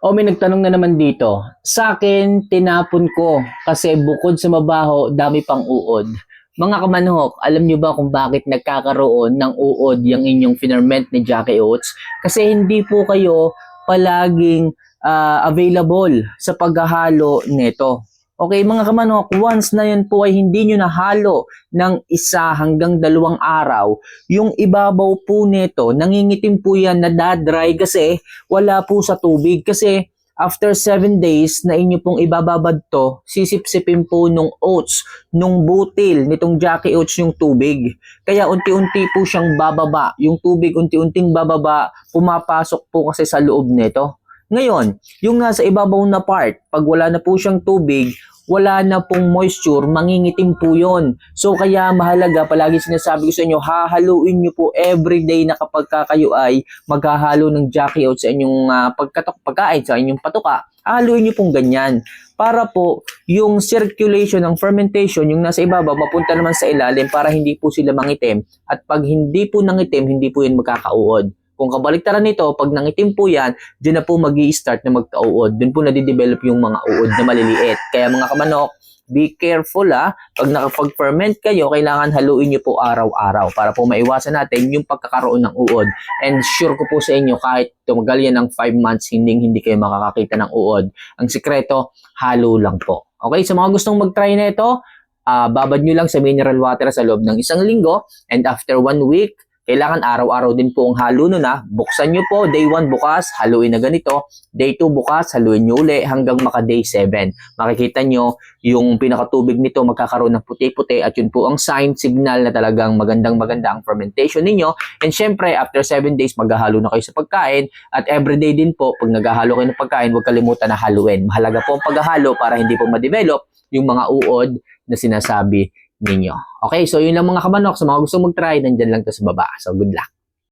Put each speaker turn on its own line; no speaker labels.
O may nagtanong na naman dito. Sa akin, tinapon ko kasi bukod sa mabaho, dami pang uod. Mga kamanhok, alam nyo ba kung bakit nagkakaroon ng uod yung inyong finerment ni Jackie Oats? Kasi hindi po kayo palaging available sa paghahalo nito. Okay, mga kamanhok, once na yun po ay hindi nyo nahalo ng 1 hanggang 2 araw, yung ibabaw po nito, nangingitim po yan, nadadry kasi wala po sa tubig. Kasi after 7 days na inyo pong ibababad to, sisipsipin po nung oats, nung butil nitong Jackie Oats yung tubig. Kaya unti-unti po siyang bababa. Yung tubig unti-unting bababa, pumapasok po kasi sa loob nito. Ngayon, yung nasa ibabaw na part, pag wala na po siyang tubig, wala na pong moisture, mangingitim po yun. So kaya mahalaga, palagi sinasabi ko sa inyo, hahaluin nyo po everyday na kapag kayo ay maghahalo ng Jackie Oats sa inyong pagkain, sa inyong patuka. Hahaluin nyo pong ganyan. Para po yung circulation ng fermentation, yung nasa ibabaw, mapunta naman sa ilalim para hindi po sila mangitim. At pag hindi po nangitim, hindi po yun magkakauod. Kung kabaliktaran nito, pag nangitim po yan, dyan na po mag-i-start na magka-uod. Doon po nadidevelop yung mga uod na maliliit. Kaya mga kamanok, be careful Pag nakapag-ferment kayo, kailangan haluin nyo po araw-araw para po maiwasan natin yung pagkakaroon ng uod. And sure ko po sa inyo, kahit tumagal yan ng 5 months, hindi kayo makakakita ng uod. Ang sikreto, halo lang po. Okay, sa mga gustong mag-try na ito, babad nyo lang sa mineral water sa loob ng 1 linggo. And after 1 week, kailangan araw-araw din po ang halo nun Buksan nyo po, day 1 bukas, haluin na ganito. Day 2 bukas, haluin nyo uli hanggang maka day 7. Makikita nyo yung pinakatubig nito magkakaroon ng puti-puti at yun po ang signal na talagang magandang-maganda ang fermentation ninyo. And syempre, after 7 days, maghahalo na kayo sa pagkain. At everyday din po, pag naghahalo kayo ng pagkain, huwag kalimutan na haluin. Mahalaga po ang paghahalo para hindi po ma-develop yung mga uod na sinasabi ninyo. Okay, so yun lang mga kamanok. Sa mga gustong mag-try, nandyan lang to sa baba. So good luck.